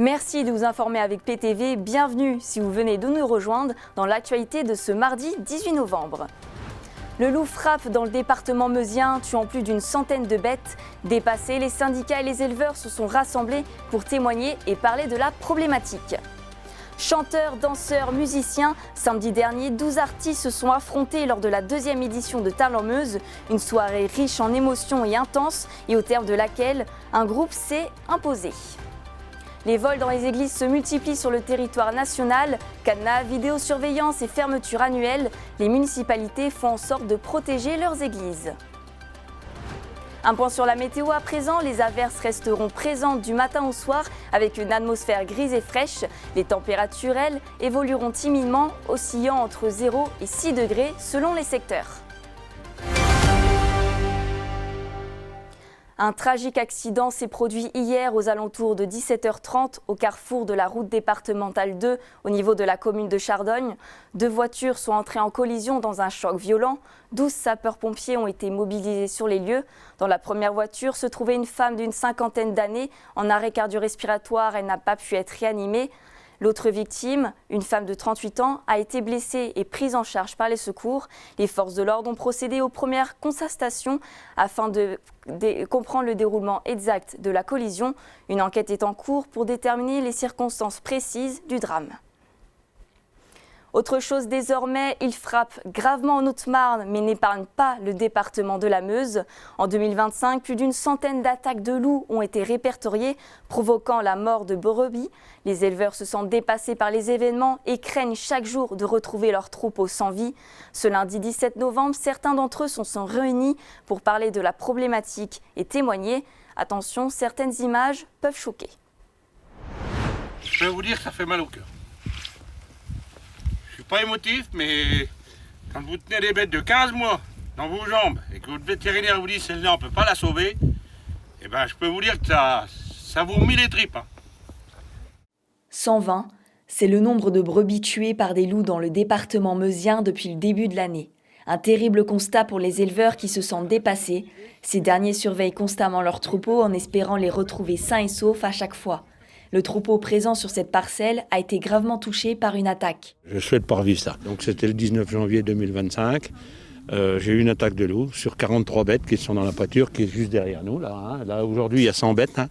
Merci de vous informer avec PTV. Bienvenue si vous venez de nous rejoindre dans l'actualité de ce mardi 18 novembre. Le loup frappe dans le département meusien, tuant plus d'une centaine de bêtes. Dépassés, les syndicats et les éleveurs se sont rassemblés pour témoigner et parler de la problématique. Chanteurs, danseurs, musiciens, samedi dernier, 12 artistes se sont affrontés lors de la deuxième édition de Table-en-Meuse, une soirée riche en émotions et intense et au terme de laquelle un groupe s'est imposé. Les vols dans les églises se multiplient sur le territoire national. Cadenas, vidéosurveillance et fermetures annuelles, les municipalités font en sorte de protéger leurs églises. Un point sur la météo à présent, les averses resteront présentes du matin au soir avec une atmosphère grise et fraîche. Les températures, elles, évolueront timidement, oscillant entre 0 et 6 degrés selon les secteurs. Un tragique accident s'est produit hier aux alentours de 17h30 au carrefour de la route départementale 2 au niveau de la commune de Chardogne. 2 voitures sont entrées en collision dans un choc violent. 12 sapeurs-pompiers ont été mobilisés sur les lieux. Dans la première voiture se trouvait une femme d'une cinquantaine d'années en arrêt cardio-respiratoire. Elle n'a pas pu être réanimée. L'autre victime, une femme de 38 ans, a été blessée et prise en charge par les secours. Les forces de l'ordre ont procédé aux premières constatations afin de comprendre le déroulement exact de la collision. Une enquête est en cours pour déterminer les circonstances précises du drame. Autre chose désormais, il frappe gravement en Haute-Marne, mais n'épargne pas le département de la Meuse. En 2025, plus d'une centaine d'attaques de loups ont été répertoriées, provoquant la mort de brebis. Les éleveurs se sentent dépassés par les événements et craignent chaque jour de retrouver leurs troupeaux sans vie. Ce lundi 17 novembre, certains d'entre eux sont réunis pour parler de la problématique et témoigner. Attention, certaines images peuvent choquer. Je peux vous dire que ça fait mal au cœur. Je suis pas émotif, mais quand vous tenez des bêtes de 15 mois dans vos jambes et que votre vétérinaire vous dit celle-là on peut pas la sauver, eh ben je peux vous dire que ça vous remet les tripes. 120, c'est le nombre de brebis tuées par des loups dans le département meusien depuis le début de l'année. Un terrible constat pour les éleveurs qui se sentent dépassés. Ces derniers surveillent constamment leurs troupeaux en espérant les retrouver sains et saufs à chaque fois. Le troupeau présent sur cette parcelle a été gravement touché par une attaque. Je ne souhaite pas revivre ça. Donc c'était le 19 janvier 2025. J'ai eu une attaque de loup sur 43 bêtes qui sont dans la pâture, qui est juste derrière nous. Là aujourd'hui, il y a 100 bêtes.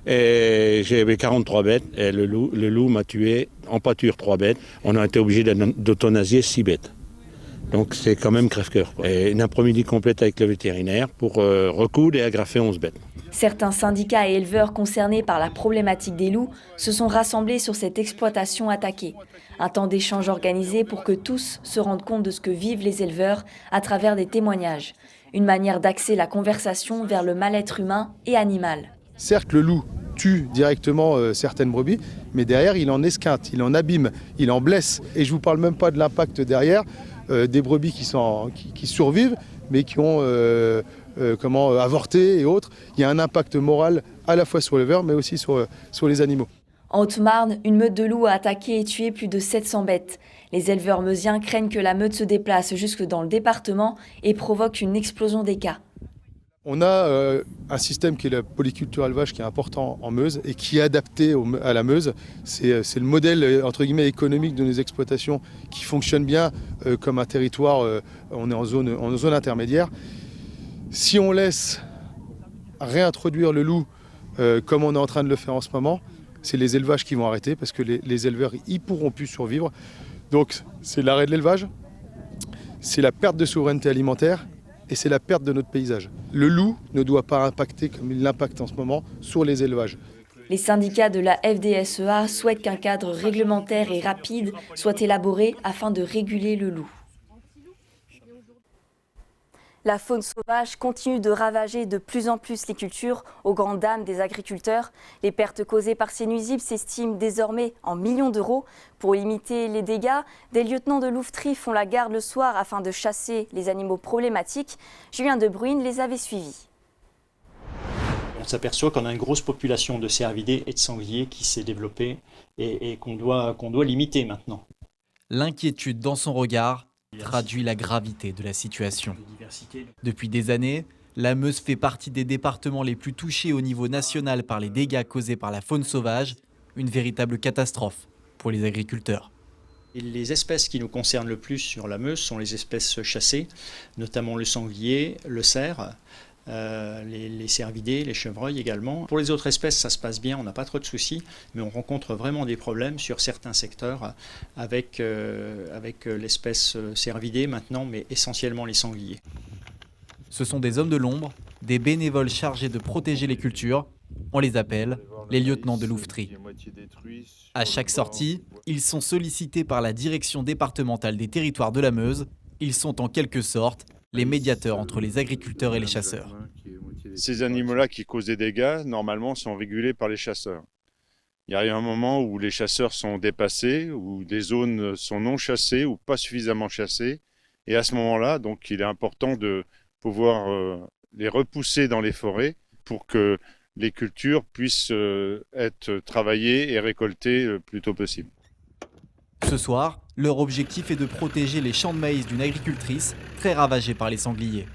Et j'avais 43 bêtes et le loup m'a tué en pâture 3 bêtes. On a été obligé d'euthanasier 6 bêtes. Donc c'est quand même crève-cœur. Et une après-midi complète avec le vétérinaire pour recoudre et agrafer 11 bêtes. Certains syndicats et éleveurs concernés par la problématique des loups se sont rassemblés sur cette exploitation attaquée. Un temps d'échange organisé pour que tous se rendent compte de ce que vivent les éleveurs à travers des témoignages. Une manière d'axer la conversation vers le mal-être humain et animal. Certes, le loup tue directement certaines brebis, mais derrière, il en esquinte, il en abîme, il en blesse. Et je ne vous parle même pas de l'impact derrière des brebis qui survivent, mais qui ont avorté et autres. Il y a un impact moral à la fois sur l'éleveur, mais aussi sur les animaux. En Haute-Marne, une meute de loups a attaqué et tué plus de 700 bêtes. Les éleveurs meusiens craignent que la meute se déplace jusque dans le département et provoque une explosion des cas. On a un système qui est la polyculture élevage qui est important en Meuse et qui est adapté à la Meuse. C'est le modèle entre guillemets économique de nos exploitations qui fonctionne bien comme un territoire. On est en zone intermédiaire. Si on laisse réintroduire le loup comme on est en train de le faire en ce moment, c'est les élevages qui vont arrêter parce que les éleveurs ils pourront plus survivre. Donc c'est l'arrêt de l'élevage, c'est la perte de souveraineté alimentaire. Et c'est la perte de notre paysage. Le loup ne doit pas impacter comme il l'impacte en ce moment sur les élevages. Les syndicats de la FDSEA souhaitent qu'un cadre réglementaire et rapide soit élaboré afin de réguler le loup. La faune sauvage continue de ravager de plus en plus les cultures, aux grandes dames des agriculteurs. Les pertes causées par ces nuisibles s'estiment désormais en millions d'euros. Pour limiter les dégâts, des lieutenants de louveterie font la garde le soir afin de chasser les animaux problématiques. Julien De Bruyne les avait suivis. On s'aperçoit qu'on a une grosse population de cervidés et de sangliers qui s'est développée et qu'on doit limiter maintenant. L'inquiétude dans son regard traduit la gravité de la situation. Depuis des années, la Meuse fait partie des départements les plus touchés au niveau national par les dégâts causés par la faune sauvage. une véritable catastrophe pour les agriculteurs. Et les espèces qui nous concernent le plus sur la Meuse sont les espèces chassées, notamment le sanglier, le cerf, les cervidés, les chevreuils également. Pour les autres espèces, ça se passe bien, on n'a pas trop de soucis, mais on rencontre vraiment des problèmes sur certains secteurs avec l'espèce cervidés maintenant, mais essentiellement les sangliers. Ce sont des hommes de l'ombre, des bénévoles chargés de protéger les cultures. On les appelle les lieutenants de louveterie. À chaque sortie, ils sont sollicités par la direction départementale des territoires de la Meuse. Ils sont en quelque sorte les médiateurs entre les agriculteurs et les chasseurs. Ces animaux-là qui causent des dégâts, normalement, sont régulés par les chasseurs. Il y a eu un moment où les chasseurs sont dépassés, où des zones sont non chassées ou pas suffisamment chassées. Et à ce moment-là, donc, il est important de pouvoir les repousser dans les forêts pour que les cultures puissent être travaillées et récoltées le plus tôt possible. Ce soir, leur objectif est de protéger les champs de maïs d'une agricultrice très ravagée par les sangliers.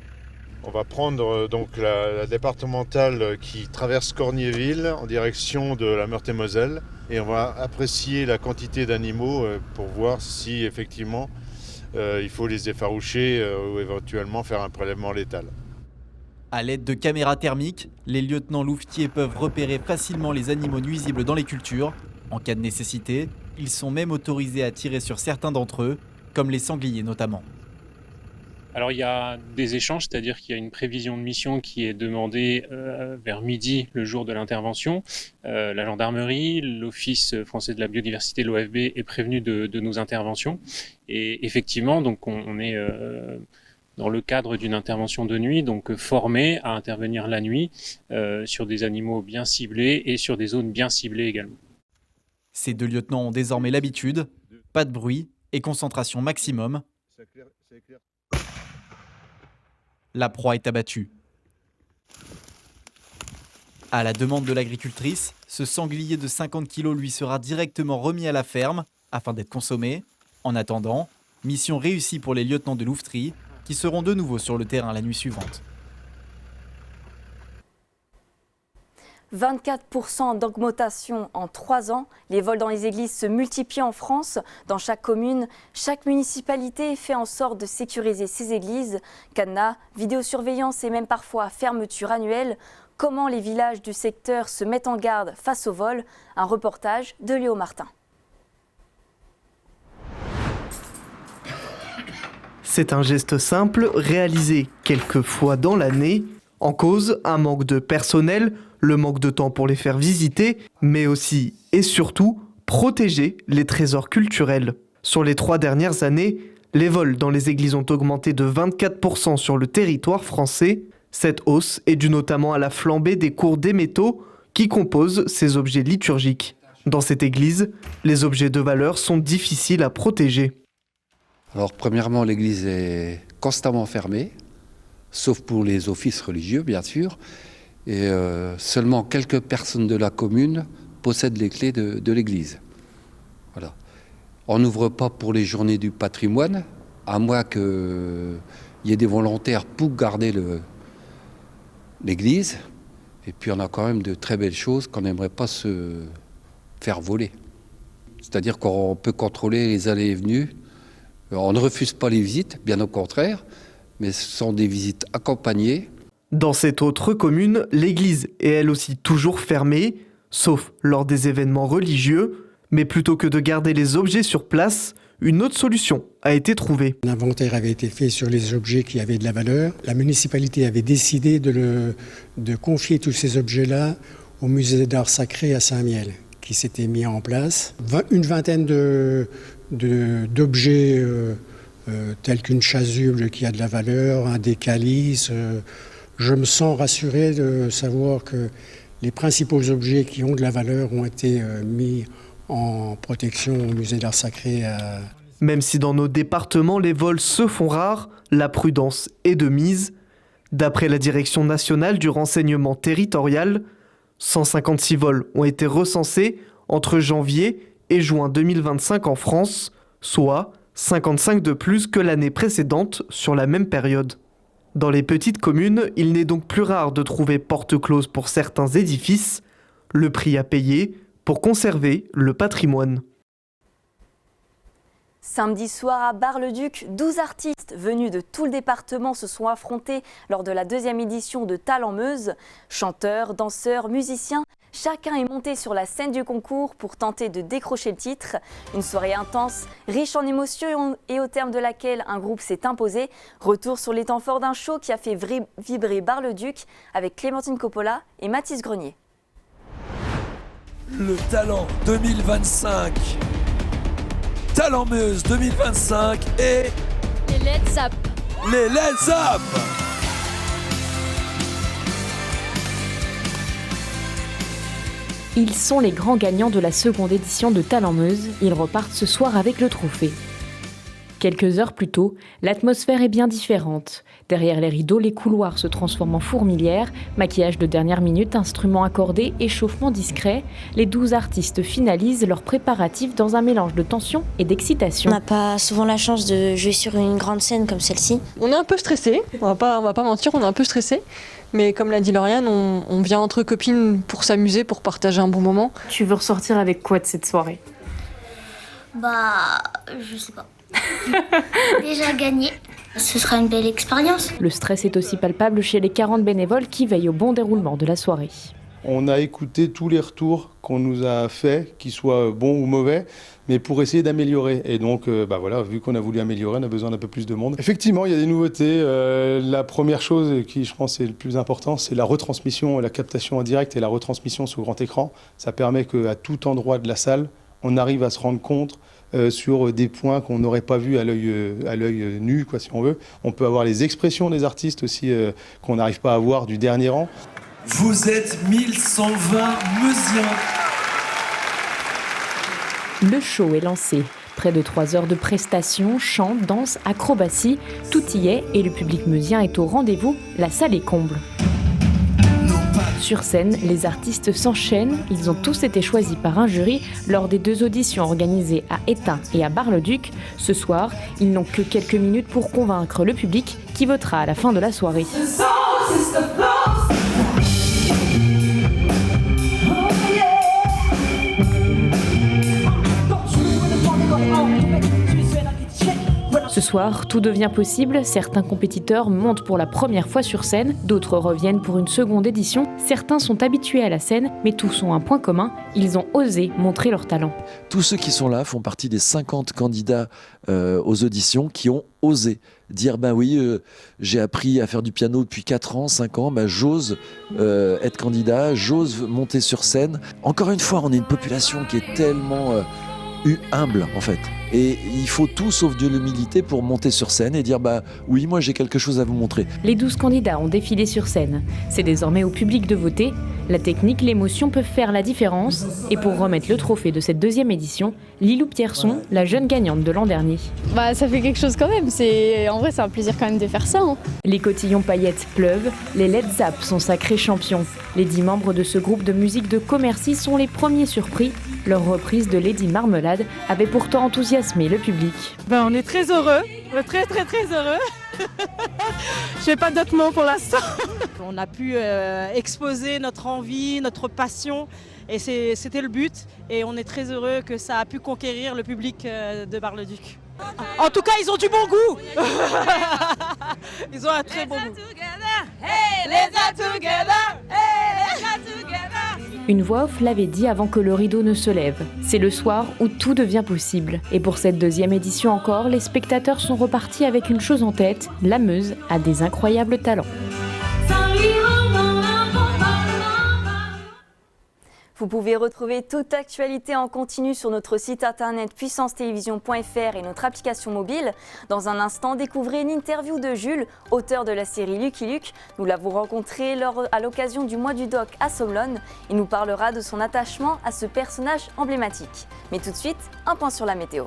On va prendre donc la départementale qui traverse Corniéville en direction de la Meurthe-et-Moselle et on va apprécier la quantité d'animaux pour voir si effectivement il faut les effaroucher ou éventuellement faire un prélèvement létal. À l'aide de caméras thermiques, les lieutenants louvetiers peuvent repérer facilement les animaux nuisibles dans les cultures. En cas de nécessité, ils sont même autorisés à tirer sur certains d'entre eux, comme les sangliers notamment. Alors il y a des échanges, c'est-à-dire qu'il y a une prévision de mission qui est demandée vers midi le jour de l'intervention. La gendarmerie, l'Office français de la biodiversité, l'OFB, est prévenu de nos interventions. Et effectivement, donc on est dans le cadre d'une intervention de nuit, donc formé à intervenir la nuit sur des animaux bien ciblés et sur des zones bien ciblées également. Ces deux lieutenants ont désormais l'habitude, pas de bruit et concentration maximum. La proie est abattue. À la demande de l'agricultrice, ce sanglier de 50 kg lui sera directement remis à la ferme afin d'être consommé. En attendant, mission réussie pour les lieutenants de louveterie qui seront de nouveau sur le terrain la nuit suivante. 24% d'augmentation en 3 ans. Les vols dans les églises se multiplient en France. Dans chaque commune, chaque municipalité fait en sorte de sécuriser ses églises. Cadenas, vidéosurveillance et même parfois fermeture annuelle. Comment les villages du secteur se mettent en garde face aux vols? Un reportage de Léo Martin. C'est un geste simple, réalisé quelques fois dans l'année. En cause, un manque de personnel, le manque de temps pour les faire visiter, mais aussi et surtout protéger les trésors culturels. Sur les 3 dernières années, les vols dans les églises ont augmenté de 24% sur le territoire français. Cette hausse est due notamment à la flambée des cours des métaux qui composent ces objets liturgiques. Dans cette église, les objets de valeur sont difficiles à protéger. Alors premièrement, l'église est constamment fermée, sauf pour les offices religieux bien sûr, et seulement quelques personnes de la commune possèdent les clés de l'église. Voilà. On n'ouvre pas pour les journées du patrimoine, à moins qu'il y ait des volontaires pour garder l'église, et puis on a quand même de très belles choses qu'on n'aimerait pas se faire voler. C'est-à-dire qu'on peut contrôler les allées et venues. On ne refuse pas les visites, bien au contraire, mais ce sont des visites accompagnées. Dans cette autre commune, l'église est elle aussi toujours fermée, sauf lors des événements religieux. Mais plutôt que de garder les objets sur place, une autre solution a été trouvée. Un inventaire avait été fait sur les objets qui avaient de la valeur. La municipalité avait décidé de confier tous ces objets-là au musée d'art sacré à Saint-Mihiel, qui s'était mis en place. Une vingtaine d'objets tels qu'une chasuble qui a de la valeur, des calices. Je me sens rassuré de savoir que les principaux objets qui ont de la valeur ont été mis en protection au musée d'art sacré. Même si dans nos départements les vols se font rares, la prudence est de mise. D'après la Direction nationale du renseignement territorial, 156 vols ont été recensés entre janvier et juin 2025 en France, soit 55 de plus que l'année précédente sur la même période. Dans les petites communes, il n'est donc plus rare de trouver porte close pour certains édifices. Le prix à payer pour conserver le patrimoine. Samedi soir à Bar-le-Duc, 12 artistes venus de tout le département se sont affrontés lors de la 2e édition de Talent Meuse. Chanteurs, danseurs, musiciens, chacun est monté sur la scène du concours pour tenter de décrocher le titre. Une soirée intense, riche en émotions et au terme de laquelle un groupe s'est imposé. Retour sur les temps forts d'un show qui a fait vibrer Bar-le-Duc avec Clémentine Coppola et Mathis Grenier. Le Talent 2025, Talent Meuse 2025 et les Let's Up. Les Let's Up. Ils sont les grands gagnants de la 2e édition de Talent Meuse. Ils repartent ce soir avec le trophée. Quelques heures plus tôt, l'atmosphère est bien différente. Derrière les rideaux, les couloirs se transforment en fourmilière. Maquillage de dernière minute, instruments accordés, échauffement discret. Les 12 artistes finalisent leurs préparatifs dans un mélange de tension et d'excitation. On n'a pas souvent la chance de jouer sur une grande scène comme celle-ci. On est un peu stressé, on va pas mentir, on est un peu stressé. Mais comme l'a dit Lauriane, on vient entre copines pour s'amuser, pour partager un bon moment. Tu veux ressortir avec quoi de cette soirée ? Je sais pas. Déjà gagné. Ce sera une belle expérience. Le stress est aussi palpable chez les 40 bénévoles qui veillent au bon déroulement de la soirée. On a écouté tous les retours qu'on nous a faits, qu'ils soient bons ou mauvais, mais pour essayer d'améliorer. Et donc, voilà, vu qu'on a voulu améliorer, on a besoin d'un peu plus de monde. Effectivement, il y a des nouveautés. La première chose qui, je pense, est le plus important, c'est la retransmission, la captation en direct et la retransmission sur grand écran. Ça permet qu'à tout endroit de la salle, on arrive à se rendre compte sur des points qu'on n'aurait pas vus à l'œil nu, si on veut. On peut avoir les expressions des artistes aussi qu'on n'arrive pas à voir du dernier rang. Vous êtes 1120 Meusiens. Le show est lancé. Près de 3 heures de prestations, chant, danse, acrobatie, tout y est et le public meusien est au rendez-vous, la salle est comble. Sur scène, les artistes s'enchaînent, ils ont tous été choisis par un jury lors des 2 auditions organisées à Étain et à Bar-le-Duc. Ce soir, ils n'ont que quelques minutes pour convaincre le public qui votera à la fin de la soirée. Ce soir, tout devient possible. Certains compétiteurs montent pour la première fois sur scène, d'autres reviennent pour une 2e édition. Certains sont habitués à la scène, mais tous ont un point commun, ils ont osé montrer leur talent. Tous ceux qui sont là font partie des 50 candidats aux auditions qui ont osé dire j'ai appris à faire du piano depuis 4 ans, 5 ans, j'ose être candidat, j'ose monter sur scène. Encore une fois, on est une population qui est tellement humble en fait. Et il faut tout sauf de l'humilité pour monter sur scène et dire oui, moi j'ai quelque chose à vous montrer. Les 12 candidats ont défilé sur scène. C'est désormais au public de voter. La technique, l'émotion peuvent faire la différence. Et pour remettre le trophée de cette 2e édition, Lilou Pierson, la jeune gagnante de l'an dernier. Ça fait quelque chose quand même. En vrai, c'est un plaisir quand même de faire ça. Les cotillons paillettes pleuvent. Les Let's Up sont sacrés champions. Les 10 membres de ce groupe de musique de Commercy sont les premiers surpris. Leur reprise de Lady Marmelade avait pourtant enthousiasmé le public. On est très heureux, très heureux. Je n'ai pas d'autres mots pour l'instant. On a pu exposer notre envie, notre passion et c'était le but. Et on est très heureux que ça a pu conquérir le public de Bar-le-Duc. En tout cas, ils ont du bon goût. Ils ont un très bon goût. Une voix off l'avait dit avant que le rideau ne se lève. C'est le soir où tout devient possible. Et pour cette 2e édition encore, les spectateurs sont repartis avec une chose en tête, la Meuse a des incroyables talents. Vous pouvez retrouver toute actualité en continu sur notre site internet puissancetélévision.fr et notre application mobile. Dans un instant, découvrez une interview de Jules, auteur de la série Lucky Luke. Nous l'avons rencontré à l'occasion du mois du doc à Somlone. Il nous parlera de son attachement à ce personnage emblématique. Mais tout de suite, un point sur la météo.